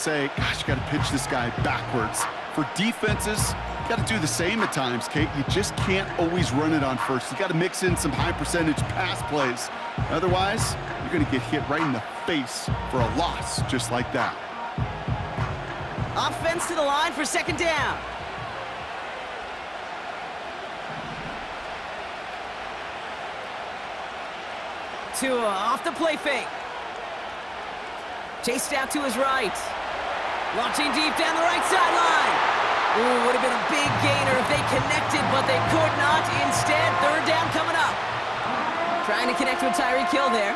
say, gosh, you got to pitch this guy backwards. For defenses, you got to do the same at times, Kate. You just can't always run it on first. You got to mix in some high-percentage pass plays. Otherwise, you're going to get hit right in the face for a loss just like that. Offense to the line for second down. Tua off the play fake. Chased out to his right. Launching deep down the right sideline. Ooh, would have been a big gainer if they connected, but they could not. Instead, third down coming up. Trying to connect with Tyreek Hill there.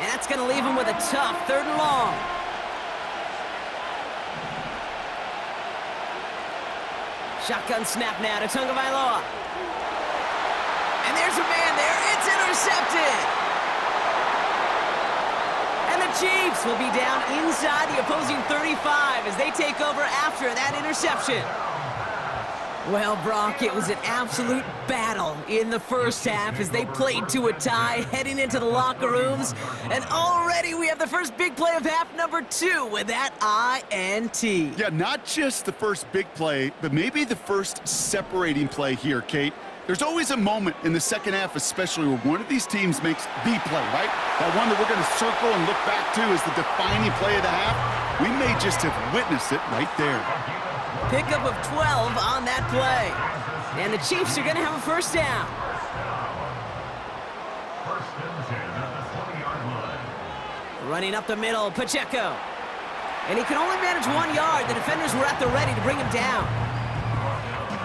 And that's going to leave him with a tough 3rd and long. Shotgun snap now to Tagovailoa. And there's a man there. It's intercepted. And the Chiefs will be down inside the opposing 35 as they take over after that interception. Well, Brock, it was an absolute battle in the first half as they played to a tie heading into the locker rooms. And already we have the first big play of half number 2 with that INT. Yeah, not just the first big play, but maybe the first separating play here, Kate. There's always a moment in the second half, especially where one of these teams makes the play, right? That one that we're going to circle and look back to as the defining play of the half. We may just have witnessed it right there. Pickup of 12 on that play. And the Chiefs are going to have a first down. Running up the middle, Pacheco. And he can only manage 1 yard. The defenders were at the ready to bring him down.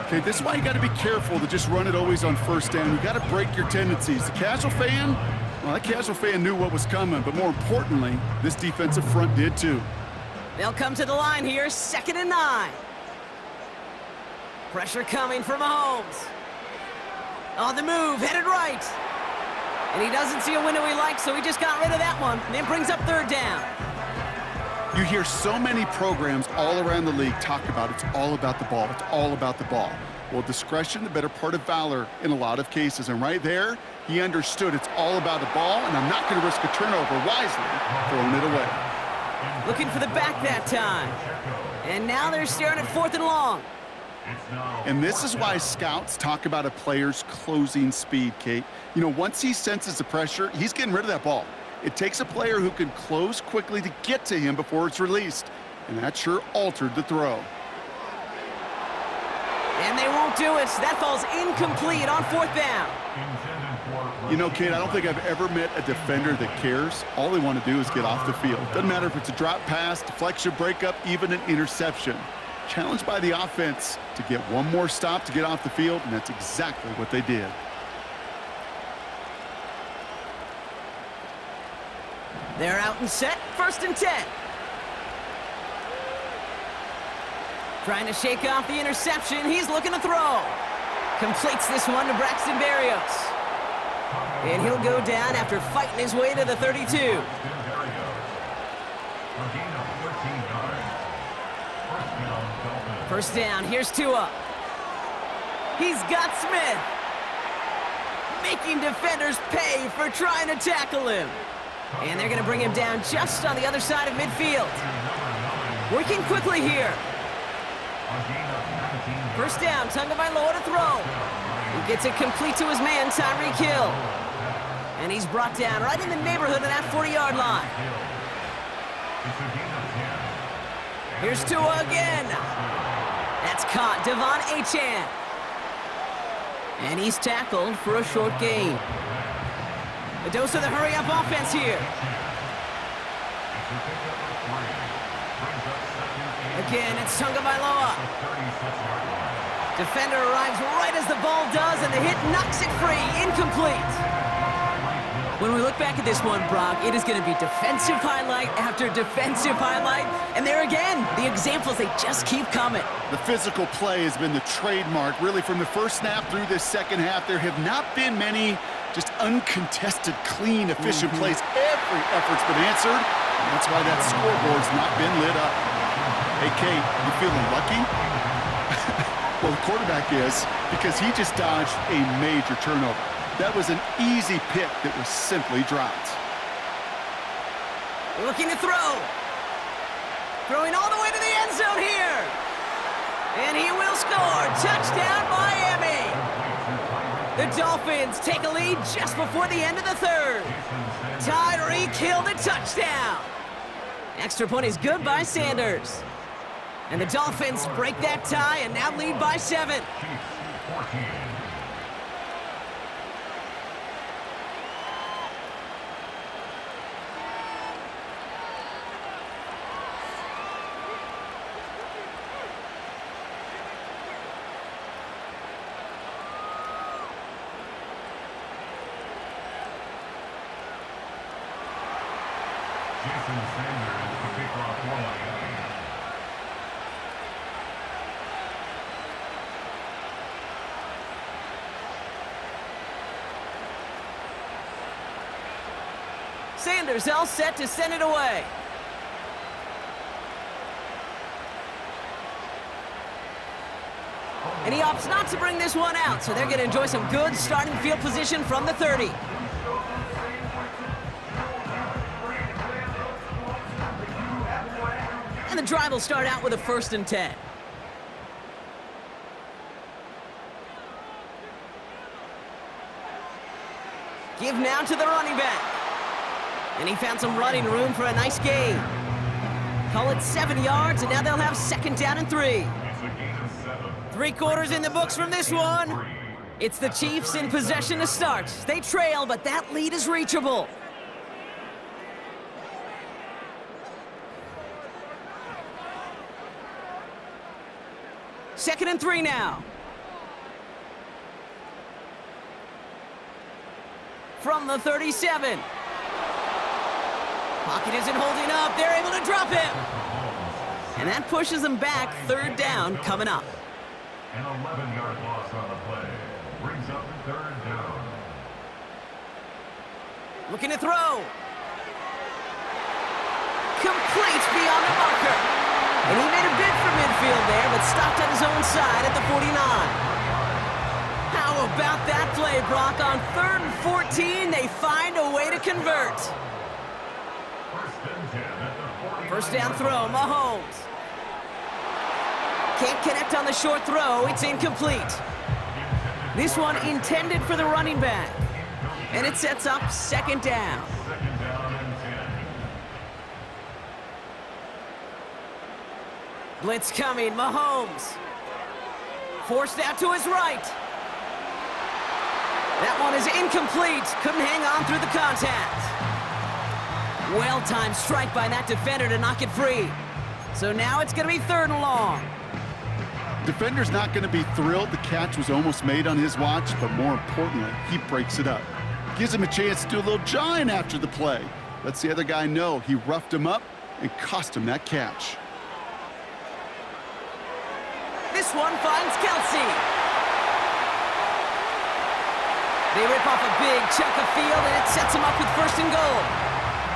Okay, this is why you got to be careful to just run it always on first down. You got to break your tendencies. The casual fan, well, that casual fan knew what was coming, but more importantly, this defensive front did too. They'll come to the line here, 2nd and 9. Pressure coming from Mahomes. On the move, headed right. And he doesn't see a window he likes, so he just got rid of that one. And it brings up 3rd down. You hear so many programs all around the league talk about it's all about the ball. It's all about the ball. Well, discretion, the better part of valor in a lot of cases. And right there, he understood it's all about the ball, and I'm not going to risk a turnover wisely, throwing it away. Looking for the back that time. And now they're staring at 4th and long. And this is why scouts talk about a player's closing speed, Kate. You know, once he senses the pressure, he's getting rid of that ball. It takes a player who can close quickly to get to him before it's released. And that sure altered the throw. And they won't do it. That falls incomplete on 4th down. You know, Kate, I don't think I've ever met a defender that cares. All they want to do is get off the field. Doesn't matter if it's a drop pass, deflection, breakup, even an interception. Challenged by the offense to get one more stop to get off the field, and that's exactly what they did. They're out and set, 1st and 10. Trying to shake off the interception. He's looking to throw. Completes this one to Braxton Berrios. And he'll go down after fighting his way to the 32. First down, here's Tua. He's got Smith. Making defenders pay for trying to tackle him. And they're going to bring him down just on the other side of midfield. Working quickly here. First down, Tagovailoa to throw. He gets it complete to his man, Tyreek Hill. And he's brought down right in the neighborhood of that 40-yard line. Here's Tua again. That's caught, Devon Achane. And he's tackled for a short gain. A dose of the hurry-up offense here. Again, it's Tagovailoa. Defender arrives right as the ball does, and the hit knocks it free. Incomplete. When we look back at this one, Brock, it is going to be defensive highlight after defensive highlight. And there again, the examples, they just keep coming. The physical play has been the trademark, really, from the first snap through this second half. There have not been many just uncontested, clean, efficient plays. Every effort's been answered, and that's why that scoreboard's not been lit up. Hey, Kate, you feeling lucky? Well, the quarterback is, because he just dodged a major turnover. That was an easy pick that was simply dropped. Looking to throw. Throwing all the way to the end zone here. And he will score. Touchdown, Miami. The Dolphins take a lead just before the end of the third. Tyreek Hill the touchdown. Extra point is good by Sanders. And the Dolphins break that tie and now lead by 7. Sanders all set to send it away. And he opts not to bring this one out, so they're going to enjoy some good starting field position from the 30. And the drive will start out with a 1st and 10. Give now to the running back. And he found some running room for a nice gain. Call it 7 yards, and now they'll have 2nd down and 3. 3 quarters in the books from this one. It's the Chiefs in possession to start. They trail, but that lead is reachable. Second and 3 now. From the 37. Pocket isn't holding up. They're able to drop him. And that pushes them back. 3rd down coming up. An 11-yard loss on the play. Brings up 3rd down. Looking to throw. Complete beyond the marker. And he made a bid for midfield there, but stopped on his own side at the 49. How about that play, Brock? On 3rd and 14, they find a way to convert. 1st down throw, Mahomes. Can't connect on the short throw, it's incomplete. This one intended for the running back. And it sets up 2nd down. Blitz coming, Mahomes. Forced out to his right. That one is incomplete. Couldn't hang on through the contact. Well-timed strike by that defender to knock it free. So now it's going to be 3rd and long. Defender's not going to be thrilled the catch was almost made on his watch, but more importantly, he breaks it up. Gives him a chance to do a little jawing after the play. Lets the other guy know he roughed him up and cost him that catch. This one finds Kelsey. They rip off a big chunk of field, and it sets him up with 1st and goal.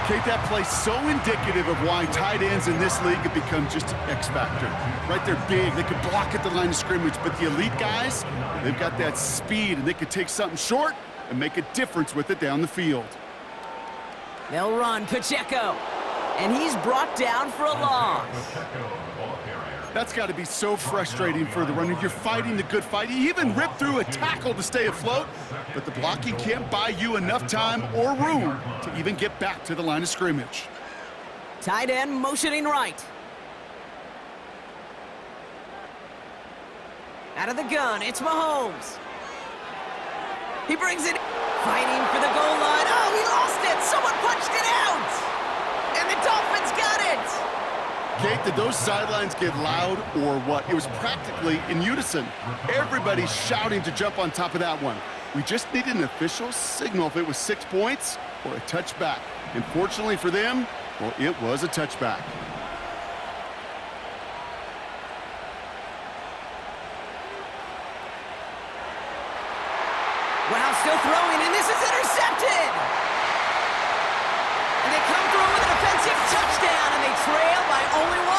Kate, that play so indicative of why tight ends in this league have become just an X factor. Right, they're big, they can block at the line of scrimmage, but the elite guys, they've got that speed, and they can take something short and make a difference with it down the field. They'll run Pacheco, and he's brought down for a loss. That's got to be so frustrating for the runner. You're fighting the good fight. You even rip through a tackle to stay afloat, but the blocking can't buy you enough time or room to even get back to the line of scrimmage. Tight end motioning right. Out of the gun, it's Mahomes. He brings it, fighting for the goal line. Oh, he lost it! Someone punched it out! And the Dolphins got it! Kate, did those sidelines get loud or what? It was practically in unison. Everybody shouting to jump on top of that one. We just needed an official signal if it was 6 points or a touchback. And fortunately for them, well, it was a touchback. Wow, still throwing, and this is intercepted! And they come through with an offensive touchdown, and they trail by only 1.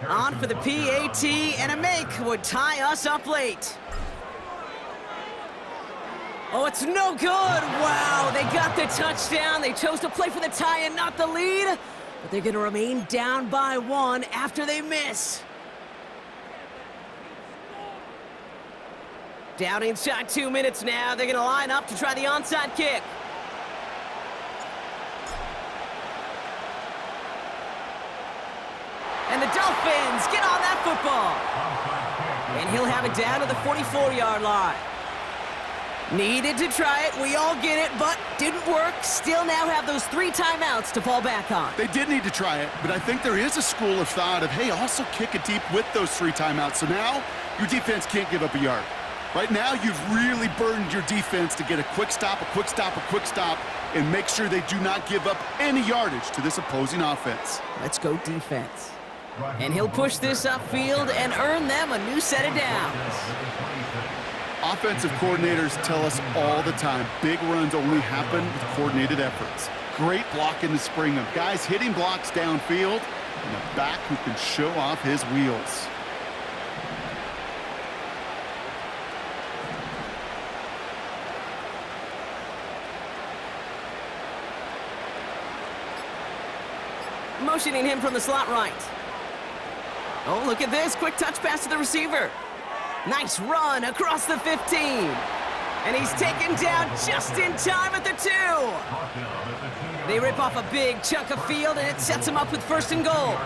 On for the PAT, and a make would tie us up late. Oh, it's no good. Wow, they got the touchdown. They chose to play for the tie and not the lead, but they're going to remain down by 1 after they miss. Down inside 2 minutes now. They're going to line up to try the onside kick. And the Dolphins get on that football. And he'll have it down to the 44-yard line. Needed to try it, we all get it, but didn't work. Still now have those 3 timeouts to fall back on. They did need to try it, but I think there is a school of thought of, hey, also kick it deep with those 3 timeouts. So now your defense can't give up a yard. Right now, you've really burdened your defense to get a quick stop, a quick stop, a quick stop, and make sure they do not give up any yardage to this opposing offense. Let's go defense. And he'll push this upfield and earn them a new set of downs. Offensive coordinators tell us all the time, big runs only happen with coordinated efforts. Great block in the spring of guys hitting blocks downfield and a back who can show off his wheels. Motioning him from the slot right. Oh, look at this. Quick touch pass to the receiver. Nice run across the 15. And he's taken down just in time at the 2. They rip off a big chunk of field, and it sets him up with 1st and goal.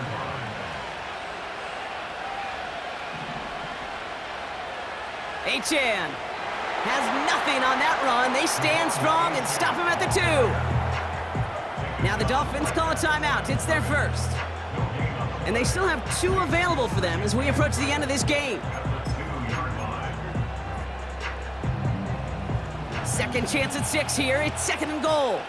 Achane has nothing on that run. They stand strong and stop him at the 2. Now the Dolphins call a timeout. It's their first. And they still have 2 available for them as we approach the end of this game. Second chance at 6 here. It's 2nd and goal.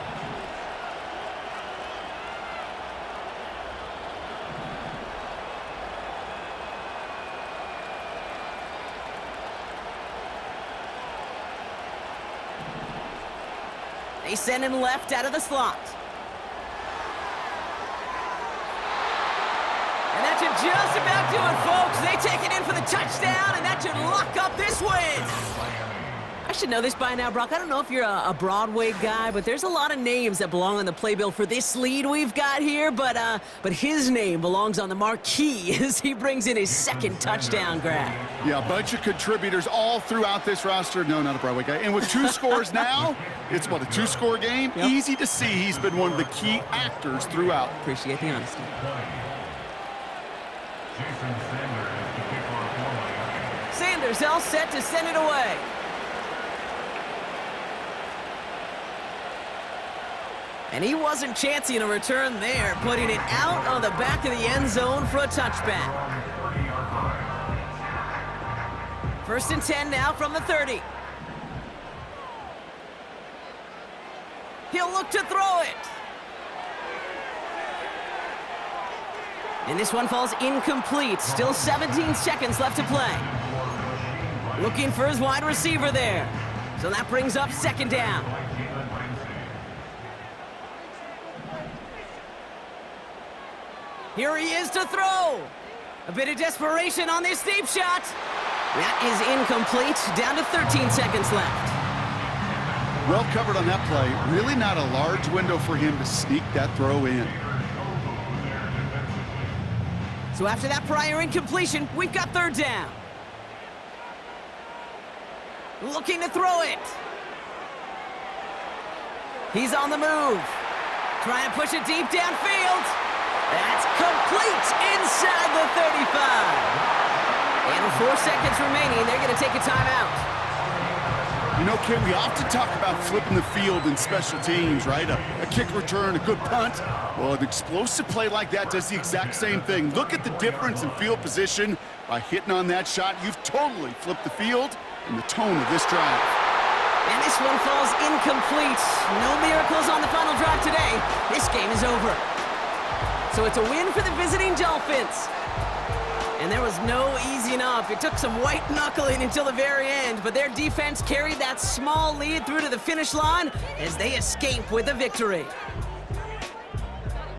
They send him left out of the slot. And that should just about do it, folks. They take it in for the touchdown, and that should lock up this win. I should know this by now, Brock. I don't know if you're a Broadway guy, but there's a lot of names that belong on the playbill for this lead we've got here, but his name belongs on the marquee as he brings in his 2nd touchdown grab. Yeah, a bunch of contributors all throughout this roster. No, not a Broadway guy. And with 2 scores now, it's what, a 2-score game? Yep. Easy to see he's been one of the key actors throughout. Appreciate the honesty. Sanders all set to send it away. And he wasn't chancing a return there, putting it out on the back of the end zone for a touchback. 1st and 10 now from the 30. He'll look to throw it. And this one falls incomplete. Still 17 seconds left to play. Looking for his wide receiver there. So that brings up 2nd down. Here he is to throw. A bit of desperation on this deep shot. That is incomplete. Down to 13 seconds left. Well covered on that play. Really not a large window for him to sneak that throw in. So after that prior incompletion, we've got 3rd down. Looking to throw it. He's on the move. Trying to push it deep downfield. That's complete inside the 35. And with 4 seconds remaining, they're going to take a timeout. You know, Ken, we often talk about flipping the field in special teams, right? A kick return, a good punt. Well, an explosive play like that does the exact same thing. Look at the difference in field position. By hitting on that shot, you've totally flipped the field and the tone of this drive. And this one falls incomplete. No miracles on the final drive today. This game is over. So it's a win for the visiting Dolphins. And there was no easing up. It took some white knuckling until the very end, but their defense carried that small lead through to the finish line as they escape with a victory.